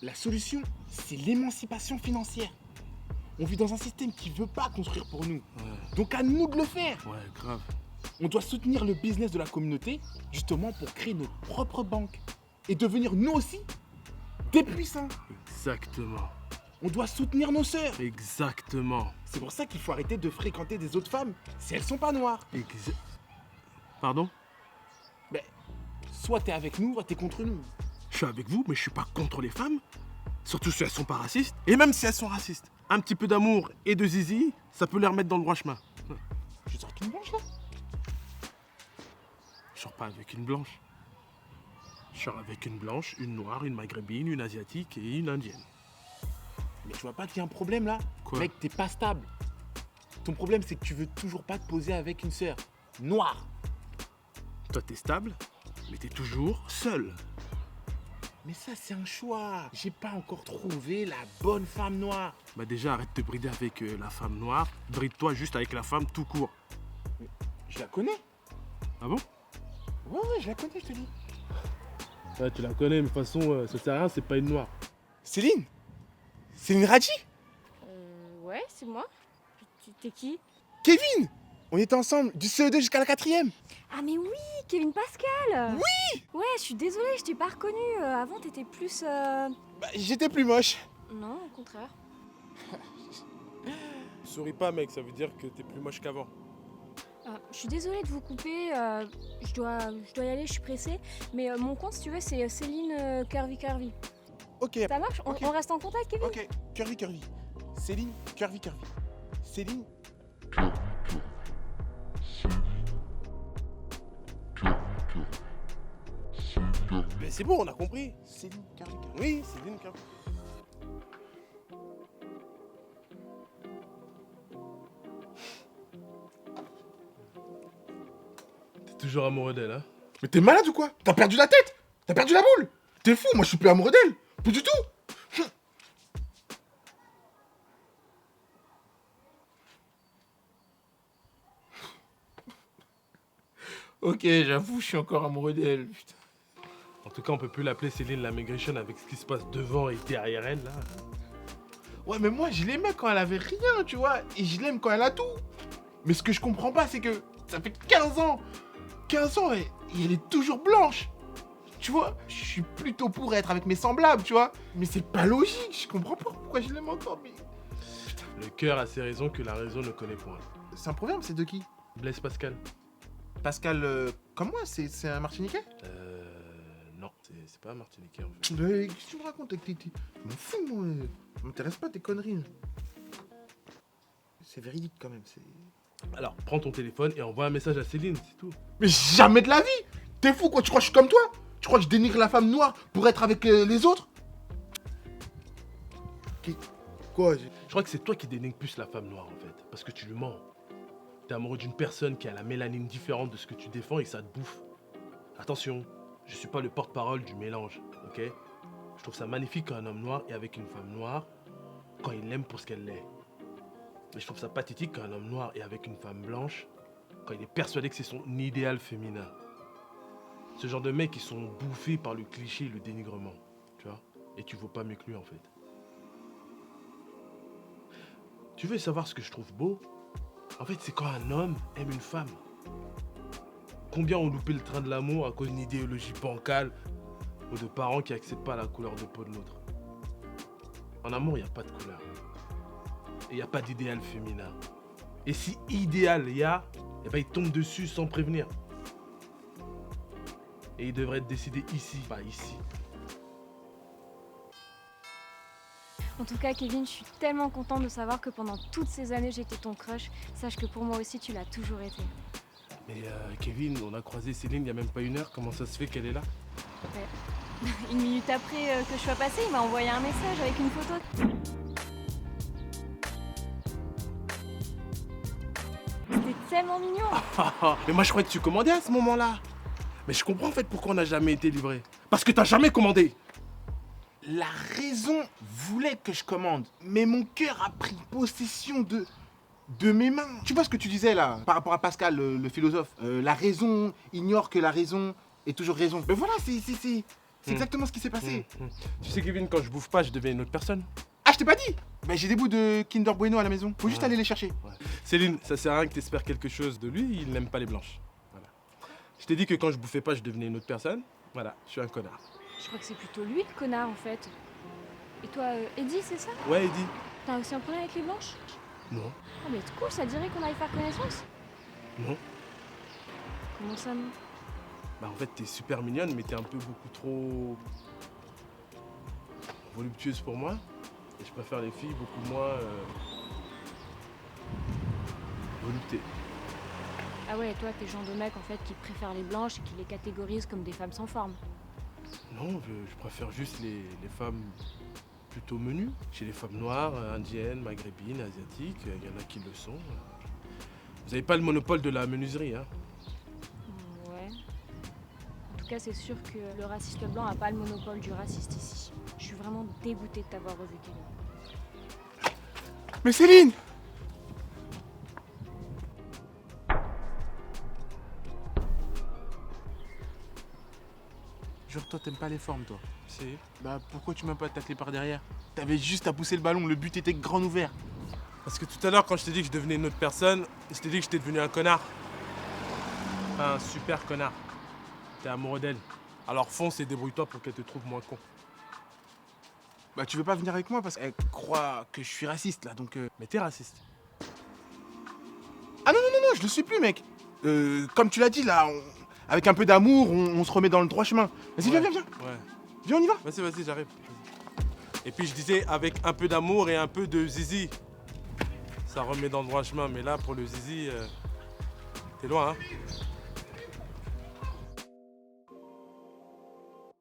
La solution, c'est l'émancipation financière. On vit dans un système qui veut pas construire pour nous. Ouais, Donc à nous de le faire. ouais, grave. On doit soutenir le business de la communauté, justement pour créer notre propre banque. Et devenir nous aussi des puissants. Exactement. On doit soutenir nos sœurs. Exactement. C'est pour ça qu'il faut arrêter de fréquenter des autres femmes si elles sont pas noires. Pardon? Ben, soit t'es avec nous, soit t'es contre nous. Je suis avec vous, mais je suis pas contre les femmes. Surtout si elles sont pas racistes. Et même si elles sont racistes. Un petit peu d'amour et de zizi, ça peut les remettre dans le droit chemin. Je sors une blanche là. Je sors pas avec une blanche. Je sors avec une blanche, une noire, une maghrébine, une asiatique et une indienne. Mais tu vois pas qu'il y a un problème là? Quoi? Mec, t'es pas stable. Ton problème, c'est que tu veux toujours pas te poser avec une sœur noire. Toi, t'es stable, mais t'es toujours seul. Mais ça, c'est un choix. J'ai pas encore trouvé la bonne femme noire. Bah déjà, arrête de te brider avec la femme noire. Bride-toi juste avec la femme tout court. Je la connais. Ah bon? Ouais, je la connais, je te dis. Ouais, tu la connais, mais de toute façon, ça sert à rien, c'est pas une noire. Céline? Céline Radji? Ouais, c'est moi. T'es qui? Kevin! On était ensemble du CE2 jusqu'à la 4e. Ah mais oui, Kevin Pascal. Oui! Ouais, je suis désolée, je t'ai pas reconnu. Avant, t'étais plus... Bah, j'étais plus moche. Non, au contraire. Souris pas, mec, ça veut dire que t'es plus moche qu'avant. Je suis désolée de vous couper. Je dois y aller, je suis pressée. Mais mon compte, si tu veux, c'est Céline Curvy. Ok, Ça marche? Ok. On reste en contact, Kevin? ok. Curvy. Céline Curvy. Céline. Mais c'est bon, on a compris. Céline Curvy. Oui, c'est une carte. T'es toujours amoureux d'elle, hein? Mais t'es malade ou quoi? T'as perdu la tête? T'as perdu la boule? T'es fou, moi je suis plus amoureux d'elle. Plus du tout. Ok, j'avoue, je suis encore amoureux d'elle. Putain. En tout cas, on peut plus l'appeler Céline la Migration avec ce qui se passe devant et derrière elle, là. Ouais, mais moi je l'aimais quand elle avait rien, tu vois. Et je l'aime quand elle a tout. Mais ce que je comprends pas, c'est que ça fait 15 ans. 15 ans et elle est toujours blanche. Tu vois, je suis plutôt pour être avec mes semblables, tu vois. Mais c'est pas logique, je comprends pas pourquoi je l'aime encore. Mais Le cœur a ses raisons que la raison ne connaît point. c'est un proverbe, c'est de qui? Blaise Pascal. Pascal, comme moi, c'est un Martiniquais? Non, c'est pas un Martiniquais en fait. Mais qu'est-ce que tu me racontes avec tes... Je m'en fous, moi. Ça m'intéresse pas tes conneries. C'est véridique quand même, c'est... Alors, prends ton téléphone et envoie un message à Céline, c'est tout. Mais jamais de la vie! T'es fou, quoi? Tu crois que je suis comme toi? Tu crois que je dénigre la femme noire pour être avec les autres? Quoi? Je crois que c'est toi qui dénigres plus la femme noire en fait, parce que tu lui mens. T'es amoureux d'une personne qui a la mélanine différente de ce que tu défends et ça te bouffe. Attention, je suis pas le porte-parole du mélange, ok? Je trouve ça magnifique quand un homme noir est avec une femme noire, quand il l'aime pour ce qu'elle est. Mais je trouve ça pathétique quand un homme noir est avec une femme blanche, quand il est persuadé que c'est son idéal féminin. Ce genre de mecs qui sont bouffés par le cliché et le dénigrement, tu vois? Et tu vaux pas mieux que lui en fait. Tu veux savoir ce que je trouve beau? En fait, c'est quand un homme aime une femme. Combien ont loupé le train de l'amour à cause d'une idéologie bancale ou de parents qui acceptent pas la couleur de peau de l'autre? En amour, il n'y a pas de couleur. Et il n'y a pas d'idéal féminin. Et si idéal il y a, eh ben, il tombe dessus sans prévenir. Et il devrait être décidé ici, pas ici. En tout cas, Kevin, je suis tellement contente de savoir que pendant toutes ces années, j'étais ton crush. Sache que pour moi aussi, tu l'as toujours été. Mais Kevin, on a croisé Céline il n'y a même pas une heure. Comment ça se fait qu'elle est là? Une minute après que je sois passée, il m'a envoyé un message avec une photo. C'était tellement mignon. Mais moi je croyais que tu commandais à ce moment-là. Mais je comprends en fait pourquoi on n'a jamais été livré. Parce que t'as jamais commandé. La raison voulait que je commande, mais mon cœur a pris possession de mes mains. Tu vois ce que tu disais là, par rapport à Pascal, le philosophe. La raison ignore que la raison est toujours raison. Mais voilà, c'est C'est exactement ce qui s'est passé. Tu sais, Kevin, quand je bouffe pas, je deviens une autre personne. Ah, je t'ai pas dit. Bah, j'ai des bouts de Kinder Bueno à la maison. Faut juste aller les chercher. Ouais. Céline, ça sert à rien que t'espères quelque chose de lui, il n'aime pas les blanches. Voilà. Je t'ai dit que quand je bouffais pas, je devenais une autre personne. Voilà, je suis un connard. Je crois que c'est plutôt lui le connard en fait. Et toi, Eddie, c'est ça? Ouais, Eddie. T'as aussi un problème avec les blanches? Non. Ah mais c'est cool, ça dirait qu'on aille faire connaissance. Non. Comment ça non? Bah en fait, t'es super mignonne, mais t'es un peu beaucoup trop voluptueuse pour moi. Et je préfère les filles beaucoup moins voluptées. Ah ouais, toi t'es le genre de mec en fait qui préfère les blanches et qui les catégorise comme des femmes sans forme. Non, je préfère juste les femmes plutôt menues. Chez les femmes noires, indiennes, maghrébines, asiatiques, il y en a qui le sont. Vous n'avez pas le monopole de la menuiserie, hein? Ouais. En tout cas, c'est sûr que le raciste blanc a pas le monopole du raciste ici. Je suis vraiment dégoûtée de t'avoir revu, Kevin. Mais Céline! Genre, toi, t'aimes pas les formes, toi. Si. Bah, pourquoi tu m'as pas taclé par derrière? T'avais juste à pousser le ballon, le but était grand ouvert. Parce que tout à l'heure, quand je t'ai dit que je devenais une autre personne, je t'ai dit que j'étais devenu un connard. Enfin, un super connard. T'es amoureux d'elle. Alors fonce et débrouille-toi pour qu'elle te trouve moins con. Bah, tu veux pas venir avec moi parce qu'elle croit que je suis raciste, là, donc... Mais t'es raciste. Ah non, non, non, non, je le suis plus, mec. Comme tu l'as dit, là, avec un peu d'amour, on se remet dans le droit chemin. Vas-y, Ouais. viens, viens, viens. Ouais. Viens, on y va. Vas-y, j'arrive. Et puis je disais, avec un peu d'amour et un peu de zizi. Ça remet dans le droit chemin, mais là, pour le zizi, t'es loin, hein.